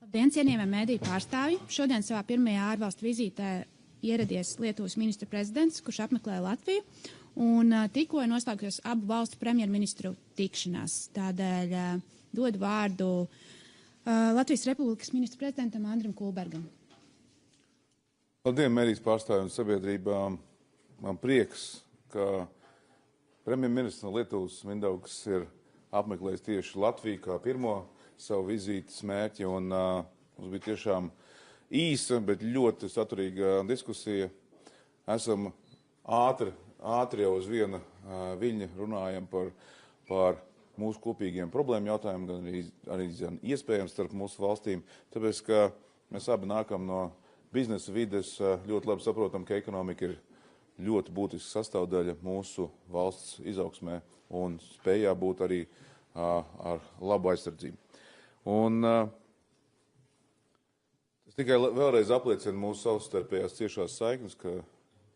Labdien, cienījamie mediju pārstāvji! Šodien savā pirmajā ārvalstu vizītē ieradies Lietuvas ministra prezidents, kurš apmeklēja Latviju, un tikko ir noslēgusies abu valstu premjerministru tikšanās. Tādēļ dodu vārdu Latvijas Republikas ministra prezidentam Andrim Kulbergam. Labdien, medijas pārstāvji un sabiedrībām! Man prieks, ka premjerministrs no Lietuvas Mindaugs ir apmeklējis tieši Latviju kā pirmo savu vizītes mērķi, un mums bija tiešām īsa, bet ļoti saturīga diskusija. Esam ātri jau uz viena viļņa runājam par mūsu kopīgiem problēmu jautājumiem, gan arī iespējams starp mūsu valstīm, tāpēc, ka mēs abi nākam no biznesa vides, ļoti labi saprotam, ka ekonomika ir ļoti būtiska sastāvdaļa mūsu valsts izaugsmē un spējā būt arī ar labu aizsardzību. Un tas tikai vēlreiz apliecina mūsu savstarpējās ciešās saiknes, ka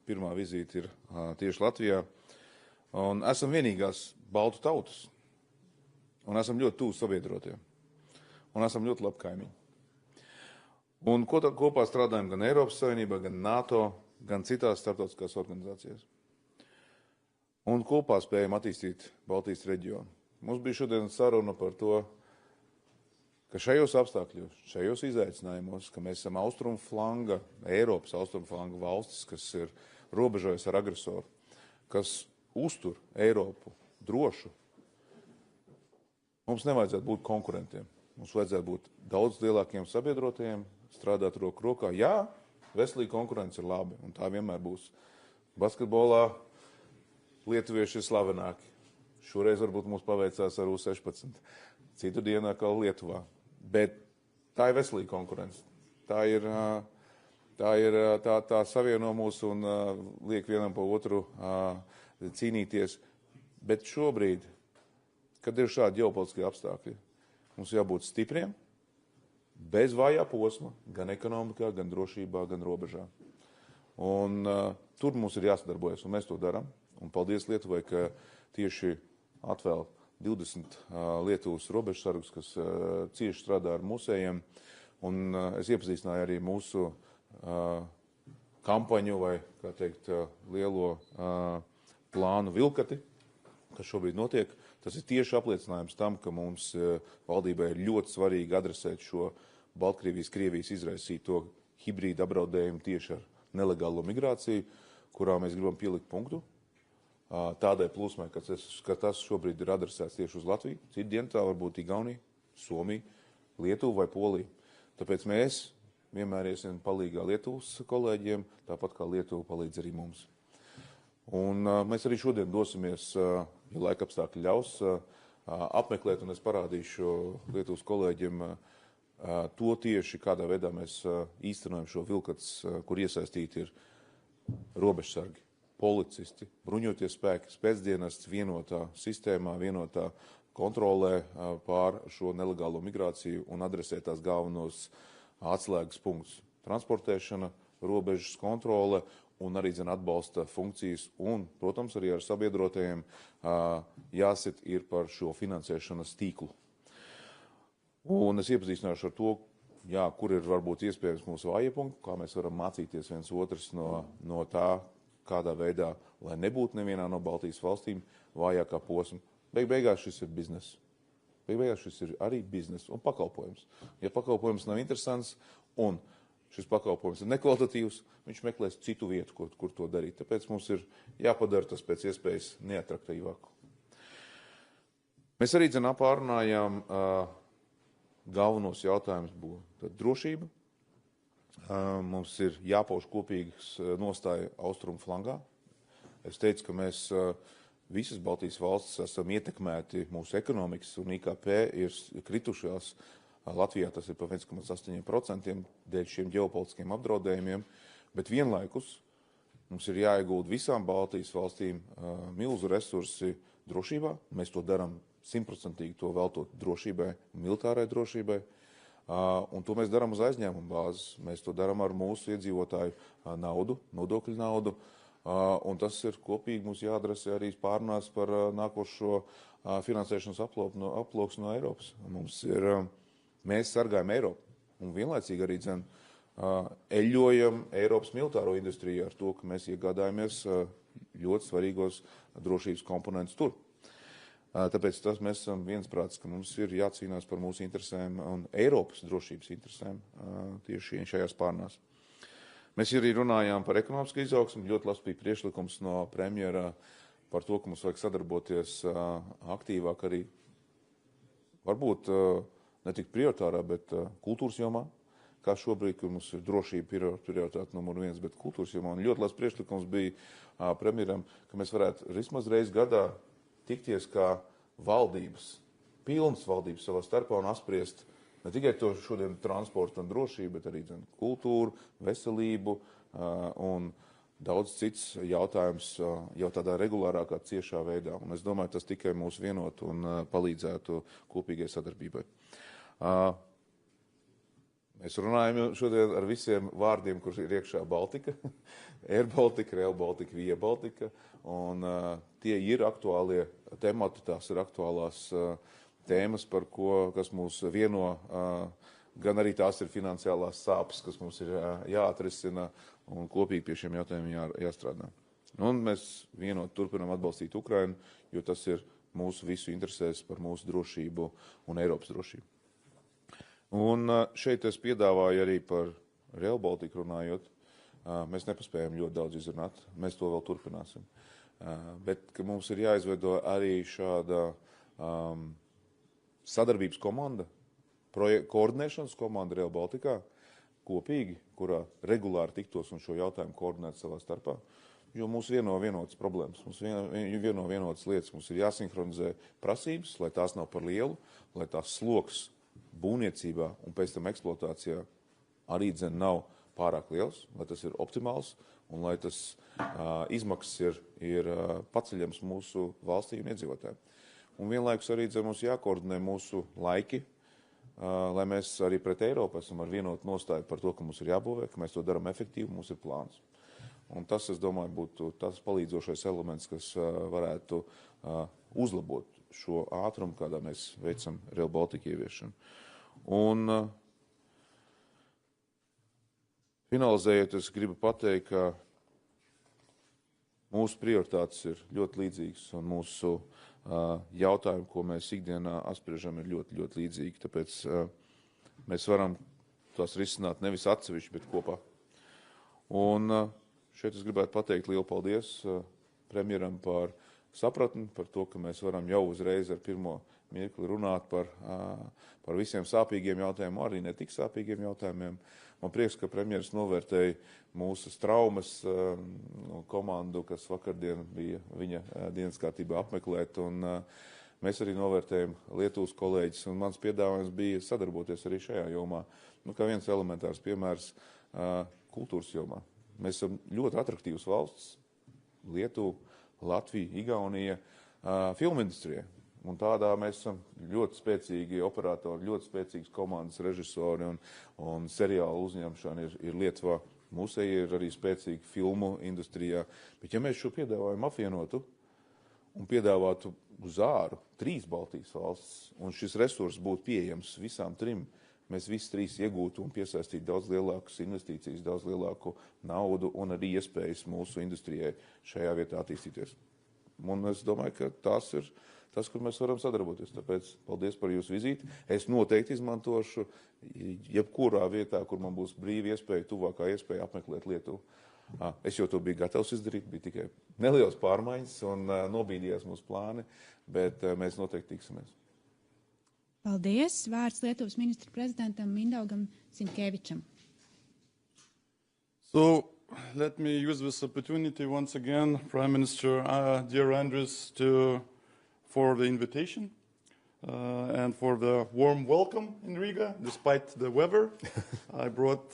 pirmā vizīte ir tieši Latvijā. Un esam vienīgās baltu tautas. Un esam ļoti tuvu sabiedrotiem. Un esam ļoti labi kaimiņi. Un kopā strādājam gan Eiropas Savienībā, gan NATO, gan citās starptautiskās organizācijās. Un kopā spējam attīstīt Baltijas reģionu. Mums bija šodien saruna par to, ka šajos apstākļos, šajos izaicinājumos, ka mēs esam austrumu flanga, Eiropas austrumu flanga valstis, kas ir robežojas ar agresoru, kas uztur Eiropu drošu, mums nevajadzētu būt konkurentiem. Mums vajadzētu būt daudz lielākiem sabiedrotajiem, strādāt roku rokā. Jā, veselīga konkurence ir labi, un tā vienmēr būs. Basketbolā lietuvieši ir slavenāki. Šoreiz varbūt mums paveicās ar U16. Citu dienu atkal Lietuvā. Bet tā ir veselīga konkurence. Tā savieno mūs un liek vienam pa otru cīnīties. Bet šobrīd, kad ir šādi ģeopolitiskie apstākļi, mums jābūt stipriem, bez vājā posma, gan ekonomikā, gan drošībā, gan robežā. Un tur mums ir jāsadarbojas, un mēs to darām. Un paldies Lietuvai, ka tieši atvēl 20 Lietuvas robežsargus, kas cieši strādā ar mūsējiem. Un es iepazīstināju arī mūsu kampaņu vai, kā teikt, lielo plānu Vilkati, kas šobrīd notiek. Tas ir tieši apliecinājums tam, ka mums valdībai ir ļoti svarīgi adresēt šo Baltkrievijas izraisīto hibrīdu apdraudējumu tieši ar nelegālo migrāciju, kurā mēs gribam pielikt punktu. Tādai plūsmai, ka tas šobrīd ir adresēts tieši uz Latviju. Citu dienu tā var būt Igaunija, Somija, Lietuva vai Polija. Tāpēc mēs vienmēr iesim palīgā Lietuvas kolēģiem, tāpat kā Lietuva palīdz arī mums. Un mēs arī šodien dosimies, ja laika apstākļi ļaus, apmeklēt, un es parādīšu Lietuvas kolēģiem to tieši, kādā veidā mēs īstenojam šo Vilkats, kur iesaistīti ir robežsargi, policisti, bruņoties spēki, spēcdienests vienotā sistēmā, vienotā kontrolē pār šo nelegālo migrāciju un adresē tās galvenos atslēgas punktus. Transportēšana, robežas kontrole un arī atbalsta funkcijas un, protams, arī ar sabiedrotajiem jāsit ir par šo finansēšanas tīklu. Un es iepazīstināšu ar to, kur ir varbūt iespējams mūsu vājie punkti, kā mēs varam mācīties viens otrs no tā, kādā veidā, lai nebūtu nevienā no Baltijas valstīm vājākā posma. Beigās šis ir biznes. Beigās šis ir arī biznes un pakalpojums. Ja pakalpojums nav interesants un šis pakalpojums ir nekvalitatīvs, viņš meklēs citu vietu, kur to darīt. Tāpēc mums ir jāpadara tas pēc iespējas neatraktīvāku. Mēs arī pārunājām galvenos jautājumus būtu drošība. Mums ir jāpauž kopīgas nostāja austrumu flangā. Es teicu, ka mēs visas Baltijas valstis esam ietekmēti, mūsu ekonomikas un IKP ir kritušās. Latvijā tas ir pa 1,8% dēļ šiem ģeopolitiskiem apdraudējumiem, bet vienlaikus mums ir jāiegulda visām Baltijas valstīm milzu resursi drošībā. Mēs to darām 100% to veltot drošībai, militārai drošībai. Un to mēs darām uz aizņēmumu bāzes. Mēs to darām ar mūsu iedzīvotāju naudu, nodokļu naudu. Un tas ir kopīgi mums jāadresē arī pārunās par nākošo finansēšanas aploksni no Eiropas. Mēs sargājam Eiropu. un vienlaicīgi arī eļļojam Eiropas militāro industriju ar to, ka mēs iegādājamies ļoti svarīgos drošības komponentus tur. Tāpēc mēs esam viensprāts, ka mums ir jācīnās par mūsu interesēm un Eiropas drošības interesēm tieši šajās pārnās. Mēs arī runājām par ekonomisku izaugsmu. Ļoti labs bija priekšlikums no premjera par to, ka mums vajag sadarboties aktīvāk arī, varbūt ne tik prioritārā, bet kultūras jomā, kā šobrīd, kur mums ir drošība prioritāte numur 1, bet kultūras jomā. Un ļoti labs priekšlikums bija premjeram, ka mēs varētu vismaz reizi gadā tikties kā valdības, pilnas valdības savā starpā un apspriest ne tikai to šodien transportu un drošību, bet arī kultūru, veselību un daudz cits jautājums jau tādā regulārākā ciešā veidā. Un es domāju, tas tikai mūs vienot un palīdzētu kopīgai sadarbībai. Mēs runājam šodien ar visiem vārdiem, kurš ir iekšā Baltika, Air Baltica, Rail Baltica, Via Baltica, un tie ir aktuālie temati, tās ir aktuālās tēmas, par ko, kas mūs vieno, gan arī tās ir finansiālās sāpes, kas mums ir jāatrisina un kopīgi pie šiem jautājumiem jāstrādā. Un mēs vienot turpinām atbalstīt Ukrainu, jo tas ir mūsu visu interesēs par mūsu drošību un Eiropas drošību. Un šeit es piedāvāju arī par Rail Baltica runājot. Mēs nepaspējam ļoti daudz izrunāt, mēs to vēl turpināsim. Bet ka mums ir jāizveido arī šāda sadarbības komanda, koordinēšanas komanda Rail Balticā kopīgi, kurā regulāri tiktos un šo jautājumu koordinēt savā starpā. Jo mūs vieno vienotas problēmas, mūs vieno vienotas lietas, mums ir jāsinhronizē prasības, lai tās nav par lielu, lai tās sloks būvniecībā un pēc tam eksploatācijā arī nav pārāk liels, lai tas ir optimāls un lai tas izmaksas ir paceļams mūsu valstī un iedzīvotājiem. Un vienlaikus arī mums jākoordinē mūsu laiki, lai mēs arī pret Eiropu esam ar vienotu nostāju par to, ka mums ir jābūvē, ka mēs to darām efektīvi, mums ir plāns. Un tas, es domāju, būtu tas palīdzošais elements, kas varētu uzlabot šo ātrumu, kādā mēs veicam Rail Baltica ieviešanu. Un finalizējot, es gribu pateikt, ka mūsu prioritātes ir ļoti līdzīgas un mūsu jautājumi, ko mēs ikdienā apspriežam, ir ļoti, ļoti līdzīgi. Tāpēc mēs varam tās risināt nevis atsevišķi, bet kopā. Un šeit es gribētu pateikt lielu paldies premjeram par sapratni, par to, ka mēs varam jau uzreiz ar pirmo mirkli runāt par visiem sāpīgiem jautājumiem, arī ne tik sāpīgiem jautājumiem. Man prieks, ka premjeras novērtēja mūsu traumas komandu, kas vakardien bija viņa dienas kārtībā apmeklēt, un mēs arī novērtējam Lietuvas kolēģis, un mans piedāvājums bija sadarboties arī šajā jomā. Kā viens elementārs piemērs kultūras jomā. Mēs esam ļoti atraktīvas valsts, Lietuva, Latvija, Igaunija, filmu industrijai. Un tādā mēs esam ļoti spēcīgi operatori, ļoti spēcīgas komandas režisori un seriālu uzņemšana ir Lietuvā. Mūsēji ir arī spēcīgi filmu industrijā. Bet ja mēs šo piedāvājumu apvienotu un piedāvātu uz āru 3 Baltijas valstis, un šis resurs būtu pieejams visām 3, mēs visi 3 iegūtu un piesaistītu daudz lielākas investīcijas, daudz lielāku naudu un arī iespējas mūsu industrijai šajā vietā attīstīties. Un es domāju, ka tas ir tas, kur mēs varam sadarboties. Tāpēc paldies par jūsu vizīti. Es noteikti izmantošu jebkurā vietā, kur man būs brīva iespēja, tuvākā iespēja apmeklēt Lietuvu. Es jau to biju gatavs izdarīt, bija tikai nelielas pārmaiņas un nobīdījās mūsu plāni, bet mēs noteikti tiksimies. Paldies. Vārds Lietuvas ministra prezidentam Mindaugam Sinkevičam. So, let me use this opportunity once again, Prime Minister, dear Andris, for the invitation and for the warm welcome in Riga, despite the weather. I brought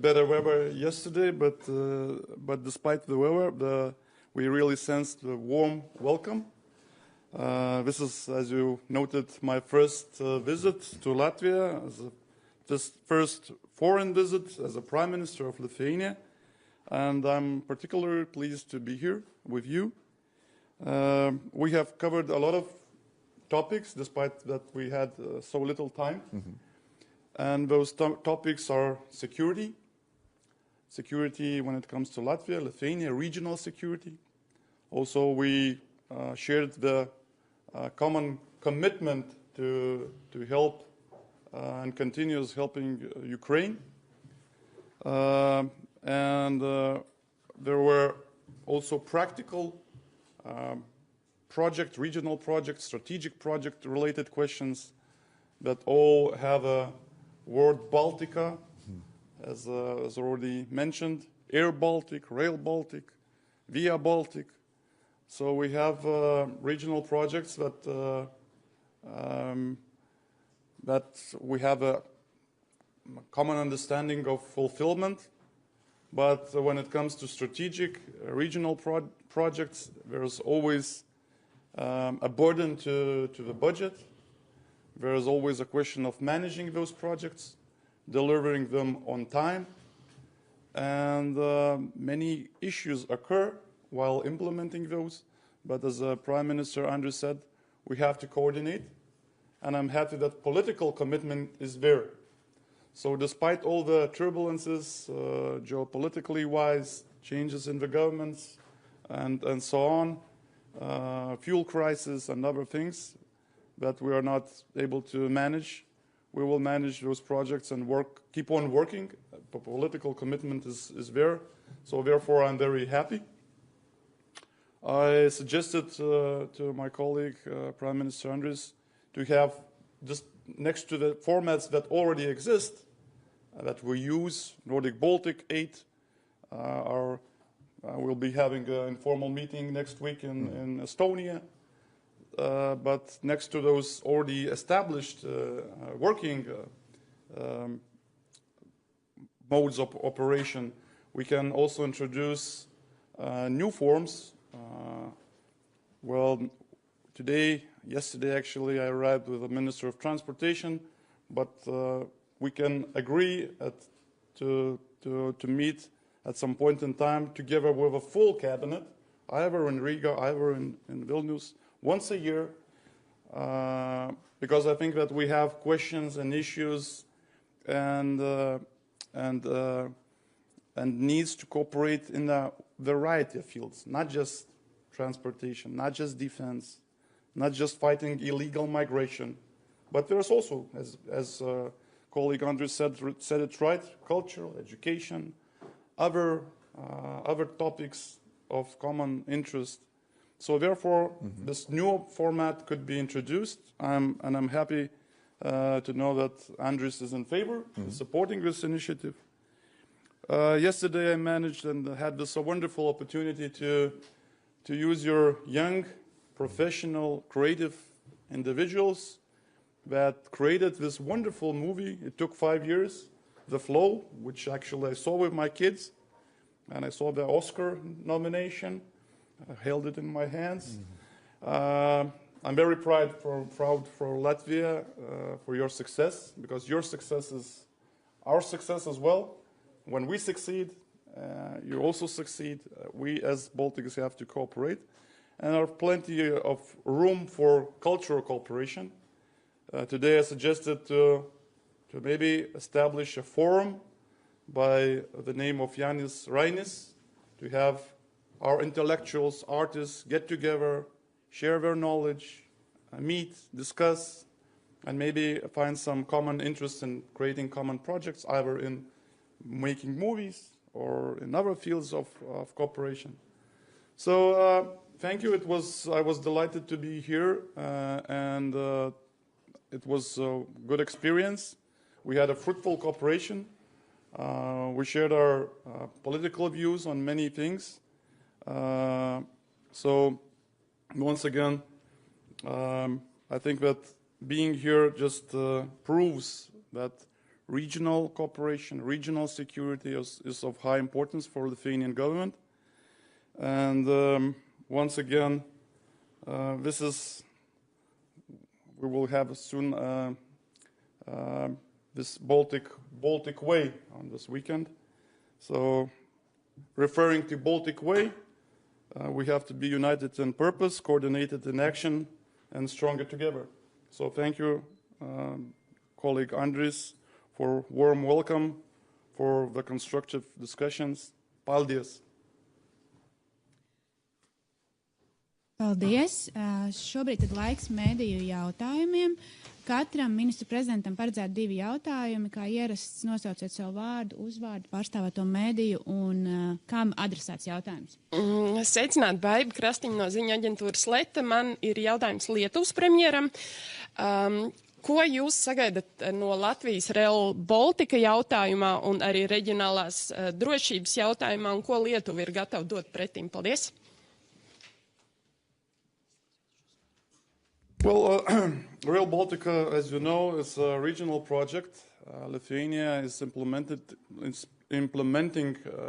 better weather yesterday, but despite the weather, we really sensed the warm welcome. This is, as you noted, my first visit to Latvia, this first foreign visit as a Prime Minister of Lithuania, and I'm particularly pleased to be here with you. We have covered a lot of topics, despite that we had so little time. And those topics are security, security when it comes to Latvia, Lithuania, regional security. Also, we shared the common commitment to help and continues helping Ukraine. And there were also practical project, regional project, strategic project related questions that all have a word Baltica, as already mentioned, Air Baltic, Rail Baltic, Via Baltic. So we have regional projects that we have a common understanding of fulfillment. But when it comes to strategic regional projects, there's always a burden to the budget. There is always a question of managing those projects, delivering them on time, and many issues occur while implementing those. But as Prime Minister Andris said, we have to coordinate, and I'm happy that political commitment is there. So despite all the turbulences, geopolitically wise, changes in the governments, and so on, fuel crisis and other things that we are not able to manage, we will manage those projects and keep on working. The political commitment is there, so therefore I'm very happy. I suggested to my colleague, Prime Minister Andris, to have just next to the formats that already exist, that we use, Nordic Baltic 8, we'll be having an informal meeting next week in Estonia. But next to those already established working modes of operation, we can also introduce new forms. Well, yesterday actually, I arrived with the Minister of Transportation, but we can agree to meet at some point in time together with a full cabinet, either in Riga, either in Vilnius, once a year, because I think that we have questions and issues and needs to cooperate in a variety of fields, not just transportation, not just defense, not just fighting illegal migration, but there's also, as colleague Andris said it right, cultural, education, other topics of common interest. So therefore, this new format could be introduced, and I'm happy to know that Andris is in favor, is supporting this initiative. Yesterday I managed and had this wonderful opportunity to use your young, professional, creative individuals that created this wonderful movie. It took 5 years, The Flow, which actually I saw with my kids, and I saw the Oscar nomination. I held it in my hands. I'm very proud for Latvia for your success, because your success is our success as well. When we succeed, you also succeed. We as Baltics have to cooperate, and there are plenty of room for cultural cooperation. Today I suggested to maybe establish a forum by the name of Jānis Rainis, to have our intellectuals, artists get together, share their knowledge, meet, discuss, and maybe find some common interest in creating common projects, either in making movies or in other fields of cooperation. So thank you. I was delighted to be here, and it was a good experience. We had a fruitful cooperation. We shared our political views on many things. So once again, I think that being here just proves that regional cooperation, regional security is of high importance for the Lithuanian government. And once again, we will have soon this Baltic Way on this weekend. So referring to Baltic Way, we have to be united in purpose, coordinated in action, and stronger together. So thank you, colleague Andris, for warm welcome, for the constructive discussions. Paldies! Paldies! Šobrīd ir laiks mēdīju jautājumiem. Katram ministru prezidentam paredzēti 2 jautājumi, kā ierasts nosauciet savu vārdu, uzvārdu, pārstāvēto mēdīju un kam adresēts jautājums. Sveicināt, Baiba Krastiņa no ziņu aģentūras Leta. Man ir jautājums Lietuvas premjeram. Ko jūs sagaidat no Latvijas Rail Baltica jautājumā un arī reģionālās drošības jautājumā un ko Lietuva ir gatava dot pretim? Paldies! Well, Rail Baltica, as you know, is a regional project. Lithuania is implementing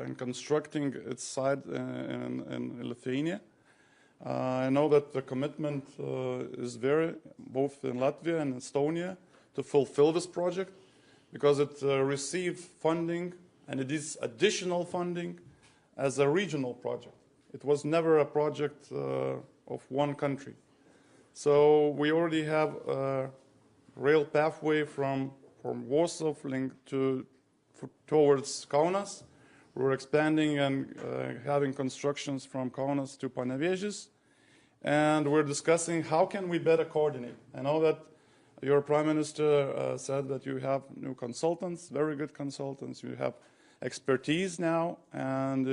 and constructing its side in Lithuania. I know that the commitment is there, both in Latvia and Estonia, to fulfill this project because it received funding and it is additional funding as a regional project. It was never a project of one country. So we already have a rail pathway from Warsaw towards Kaunas. We're expanding and having constructions from Kaunas to Panevėžys. And we're discussing how can we better coordinate. I know that your Prime Minister said that you have new consultants, very good consultants. You have expertise now, and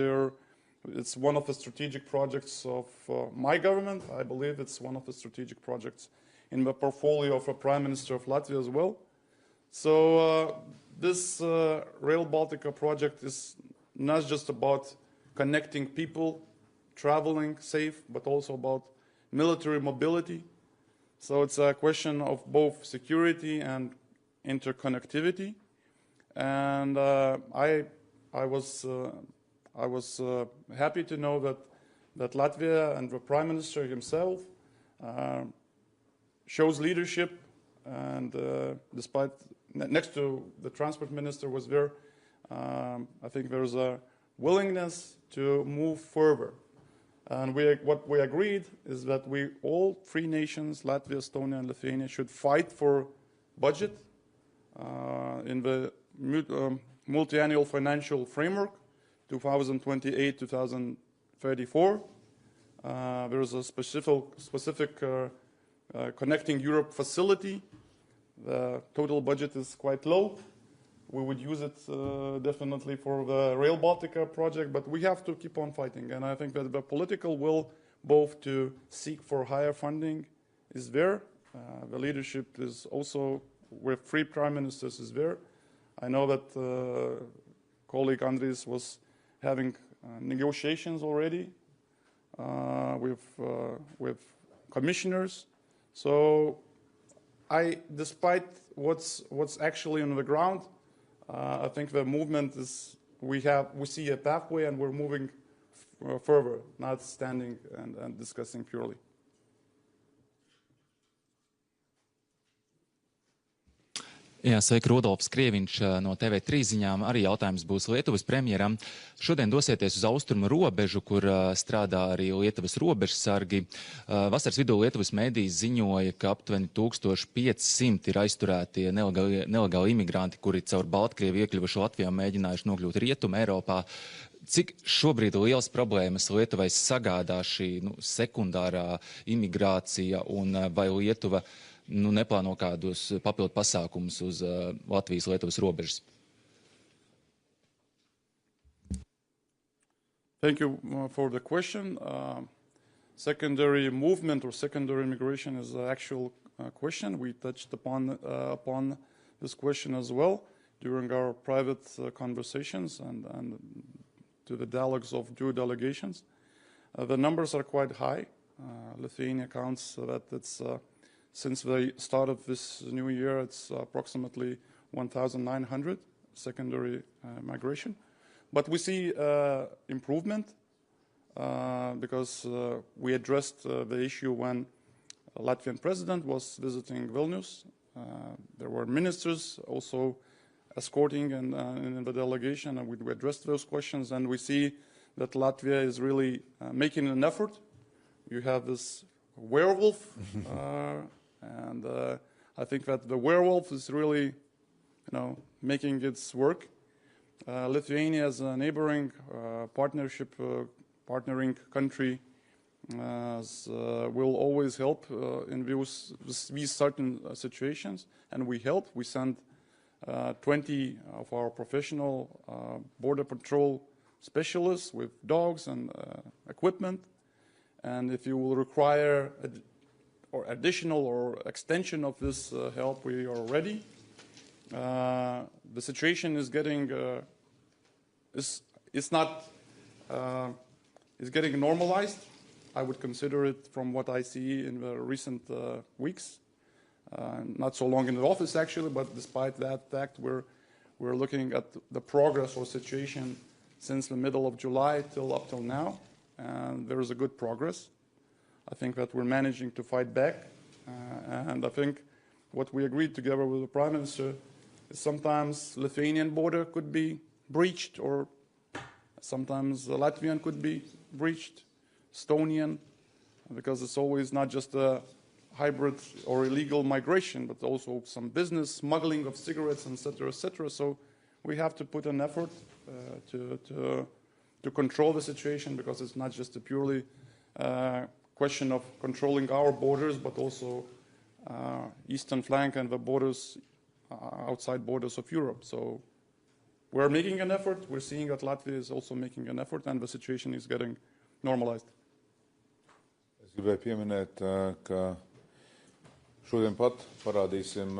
it's one of the strategic projects of my government. I believe it's one of the strategic projects in the portfolio of the Prime Minister of Latvia as well. So this Rail Baltica project is not just about connecting people, traveling safe, but also about military mobility. So it's a question of both security and interconnectivity. And I was happy to know that Latvia and the Prime Minister himself shows leadership, and despite next to the Transport Minister was there, I think there's a willingness to move further. And what we agreed is that all 3 nations, Latvia, Estonia, and Lithuania, should fight for budget in the multi-annual financial framework, 2028-2034. There is a specific Connecting Europe facility. The total budget is quite low. We would use it definitely for the Rail Baltica project, but we have to keep on fighting. And I think that the political will, both to seek for higher funding, is there. The leadership is also, with 3 prime ministers, is there. I know that colleague Andris was having negotiations already with commissioners. So despite what's actually on the ground, I think the movement is, we see a pathway and we're moving further, not standing and discussing purely. Jā, sveiki, Rudolfs Krieviņš no TV3 ziņām. Arī jautājums būs Lietuvas premjeram. Šodien dosieties uz austrumu robežu, kur strādā arī Lietuvas robežsargi. Vasaras vidū Lietuvas mēdīs ziņoja, ka aptuveni 1500 ir aizturētie nelegāli imigranti, kuri caur Baltkrievi iekļuvuši Latvijā mēģinājuši nokļūt Rietuma Eiropā. Cik šobrīd liels problēmas Lietuvai sagādā šī sekundārā imigrācija un vai Lietuva neplāno kādus papildu pasākumus uz Latvijas-Lietuvas robežas? Thank you for the question. Secondary movement or secondary immigration is an actual question. We touched upon this question as well during our private conversations and to the dialogues of 2 delegations. The numbers are quite high. Lithuania counts that it's since the start of this new year, it's approximately 1,900 secondary migration. But we see improvement because we addressed the issue when the Latvian president was visiting Vilnius. There were ministers also escorting in the delegation, and we addressed those questions. And we see that Latvia is really making an effort. You have this werewolf. And I think that the werewolf is really, making its work. Lithuania as a neighboring partnering country will always help in these certain situations, and we help. We send 20 of our professional border patrol specialists with dogs and equipment, and if you will require additional or extension of this help, we are ready. The situation is getting getting normalized. I would consider it from what I see in the recent weeks. Not so long in the office actually, but despite that fact, we're looking at the progress or situation since the middle of July up till now, and there is a good progress. I think that we're managing to fight back, and I think what we agreed together with the Prime Minister is sometimes Lithuanian border could be breached, or sometimes the Latvian could be breached, Estonian, because it's always not just a hybrid or illegal migration, but also some business smuggling of cigarettes, etc., etc. So we have to put an effort to control the situation, because it's not just a purely question of controlling our borders, but also eastern flank and the borders, outside borders of Europe. So we're making an effort. We're seeing that Latvia is also making an effort, and the situation is getting normalized. Es gribēju pieminēt, ka šodien pat parādīsim,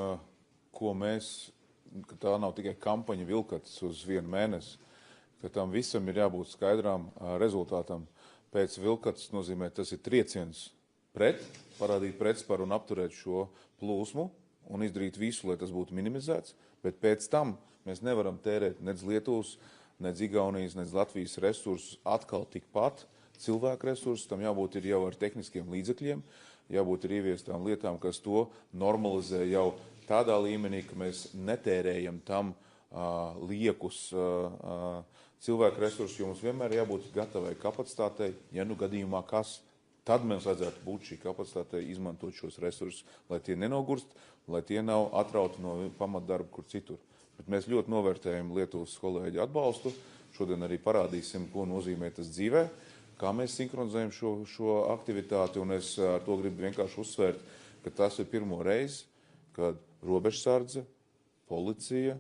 ko mēs, ka tā nav tikai kampaņa vilkats uz vienu mēnesi, ka tam visam ir jābūt skaidrām rezultātam. Pēc vilkats nozīmē, tas ir trieciens pret, parādīt pretsparu un apturēt šo plūsmu un izdarīt visu, lai tas būtu minimizēts, bet pēc tam mēs nevaram tērēt nec Lietuvas, nec Igaunijas, nec Latvijas resursus atkal tikpat, cilvēku resursus, tam jābūt ir jau ar tehniskiem līdzekļiem, jābūt ir ieviestām lietām, kas to normalizē jau tādā līmenī, ka mēs netērējam tam liekus cilvēku resursus, jo mums vienmēr jābūt gatavai kapacitātei, ja nu gadījumā kas, tad mums vajadzētu būt šī kapacitātei izmantot šos resursus, lai tie nenogurst, lai tie nav atrauti no pamatdarba kur citur. Bet mēs ļoti novērtējam Lietuvas kolēģi atbalstu, šodien arī parādīsim, ko nozīmē tas dzīvē, kā mēs sinhronizējam šo aktivitāti, un es ar to gribu vienkārši uzsvērt, ka tas ir pirmo reizi, kad robežsardze, policija,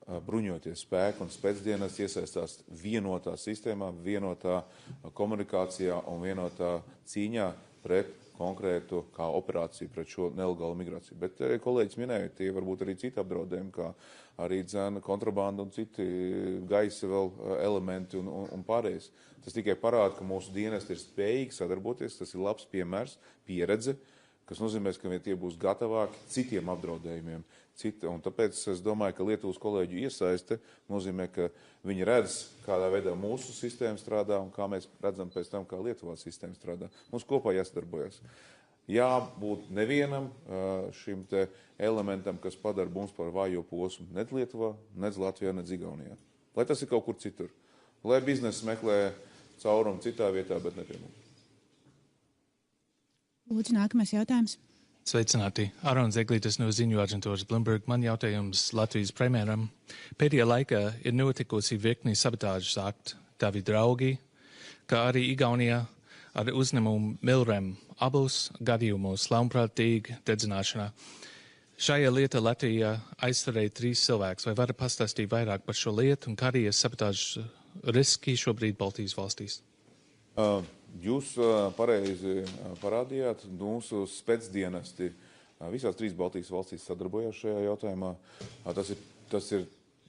bruņoties spēki un spēcdienas iesaistās vienotā sistēmā, vienotā komunikācijā un vienotā cīņā pret konkrētu kā operāciju pret šo nelegālu migrāciju. Bet kolēģis minēja, tie varbūt arī citi apdraudējumi, kā arī dzēna kontrabanda un citi gaisa vēl elementi un pārējais. Tas tikai parāda, ka mūsu dienesti ir spējīgi sadarboties, tas ir labs piemērs, pieredze, kas nozīmē, ka tie būs gatavāki citiem apdraudējumiem. Un tāpēc es domāju, ka Lietuvas kolēģu iesaiste nozīmē, ka viņi redz, kādā veidā mūsu sistēma strādā un kā mēs redzam pēc tam, kā Lietuvās sistēma strādā. Mums kopā jāsadarbojas. Jābūt nevienam šim te elementam, kas padara mums par vājo posmu, nec Lietuvā, nec Latvijā, nec Igaunijā. Lai tas ir kaut kur citur. Lai biznesa meklē caurumu citā vietā, bet ne pie mums. Lūdzu, nākamais jautājums. Sveicināti. Arons Eglītis no ziņu aģentūras Bloomberg. Man jautājums Latvijas premjeram. Pēdējā laikā ir notikusi virkni sabotāžas akti. Tavi draugi, kā arī Igaunijā ar uzņēmumu Milrem abos gadījumos ļaunprātīga dedzināšanā. Šajā lietā Latvijā aizturēja 3 cilvēkus. Vai varat pastāstīt vairāk par šo lietu un kādi ir sabotāžas riski šobrīd Baltijas valstīs? Jūs pareizi parādījāt, mūsu spēcdienesti visās 3 Baltijas valstīs sadarbojās šajā jautājumā. Tas ir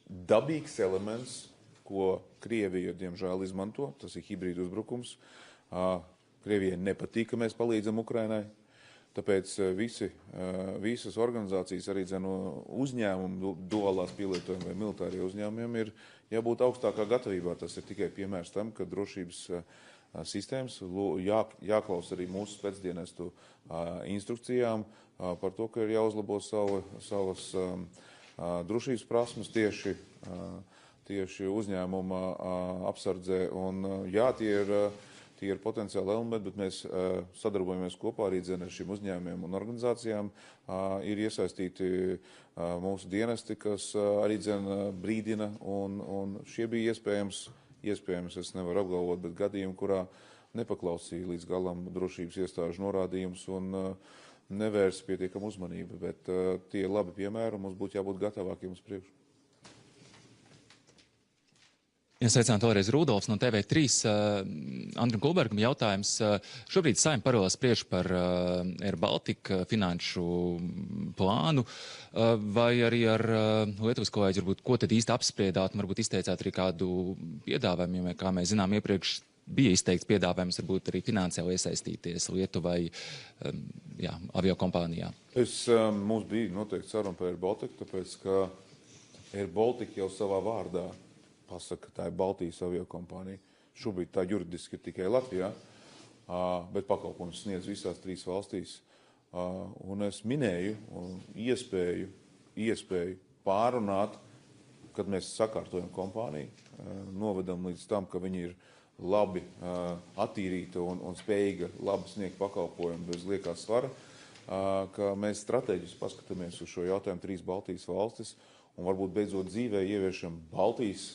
dabīgs elements, ko Krievija, diemžēl, izmanto. Tas ir hibrīdu uzbrukums. Krievijai nepatīk, ka mēs palīdzam Ukrainai. Tāpēc visas organizācijas, arī uzņēmumu duālās pielietojumi vai militārie uzņēmumiem ir jābūt augstākā gatavībā. Tas ir tikai piemērs tam, ka drošības sistēmas jāklaus arī mūsu spēcdienestu instrukcijām par to, ka ir jāuzlabo savas drošības prasmes tieši uzņēmuma apsardzē. Un jā, tie ir potenciāli elementi, bet mēs sadarbojamies kopā arī ar šiem uzņēmumiem un organizācijām. Ir iesaistīti mūsu dienesti, kas arī brīdina, un šie bija iespējams, es nevaru apgalvot, bet gadījumi, kurā nepaklausīja līdz galam drošības iestāžu norādījumus un nevērsa pietiekam uzmanību, bet tie ir labi piemēri, un mums būtu jābūt gatavākiem uz priekšu. Ja sveicinātu vēlreiz Rudolfs no TV3. Andrim Kulbergam jautājums. Šobrīd Saeima paralēli spriež par Air Baltica finanšu plānu, vai arī ar Lietuvas kolēģi, varbūt, ko tad īsti apspriedāt, un varbūt izteicāt arī kādu piedāvājumu, jo, kā mēs zinām, iepriekš bija izteikts piedāvājums varbūt arī finansiāli iesaistīties Lietuvai aviokompānijā. Mums bija noteikti saruna par Air Baltica, tāpēc, ka Air Baltica jau savā vārdā pasaka, ka tā ir Baltijas aviokompānija. Šobrīd tā juridiski ir tikai Latvijā, bet pakalpojums sniedz visās 3 valstīs. Un es minēju iespēju pārunāt, kad mēs sakārtojam kompāniju, novedam līdz tam, ka viņi ir labi attīrīta un spējīga labi sniegt pakalpojumu bez liekā svara, ka mēs strateģiski paskatāmies uz šo jautājumu 3 Baltijas valstis un varbūt beidzot dzīvē ieviešam Baltijas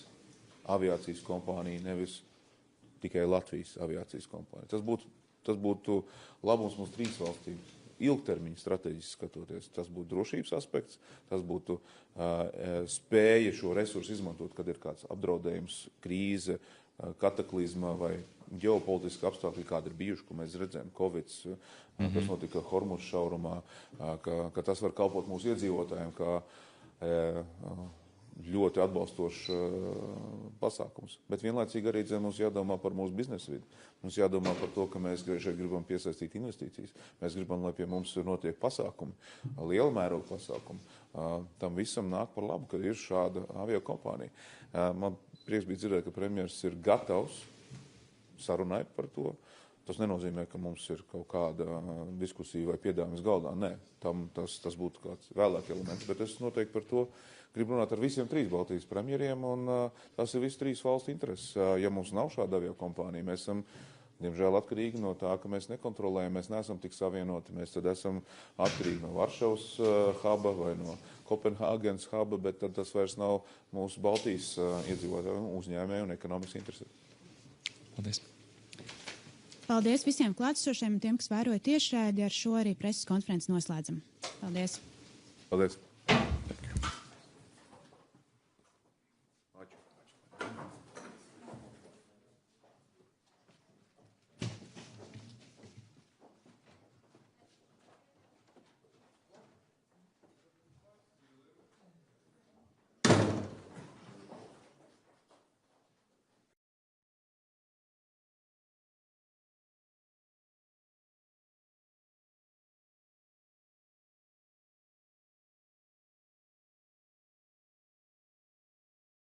aviācijas kompānija, nevis tikai Latvijas aviācijas kompānija. Tas būtu labums mums 3 valstīm. Ilgtermiņa strateģiski skatoties, tas būtu drošības aspekts, tas būtu spēja šo resursu izmantot, kad ir kāds apdraudējums, krīze, kataklizma vai ģeopolitiski apstākļi, kādi ir bijuši, ko mēs redzējām, Covid, kas notika Hormuz šaurumā, ka tas var kalpot mūsu iedzīvotājiem, kā ļoti atbalstošs pasākums. Bet vienlaicīgi arī mums jādomā par mūsu biznesa vidi. Mums jādomā par to, ka mēs šeit gribam piesaistīt investīcijas. Mēs gribam, lai pie mums notiek pasākumi, liela mēroga pasākumi. Tam visam nāk par labu, ka ir šāda aviokompānija. Man prieks bija dzirdēt, ka premjeras ir gatavs sarunai par to. Tas nenozīmē, ka mums ir kaut kāda diskusija vai piedāvājums galdā. Nē, tas būtu kāds vēlāk elements, bet es noteikti par to gribu runāt ar visiem 3 Baltijas premjeriem, un tas ir visu 3 valstu intereses. Ja mums nav šāda aviokompānija, mēs esam, diemžēl, atkarīgi no tā, ka mēs nekontrolējam, mēs neesam tik savienoti. Mēs tad esam atkarīgi no Varšavas huba vai no Kopenhāgenes huba, bet tad tas vairs nav mūsu Baltijas iedzīvotāju, uzņēmēju un ekonomikas intereses. Paldies. Paldies visiem klātesošiem un tiem, kas vēroja tiešraidi. Ar šo arī preses konferenci noslēdzam. Paldies. Paldies.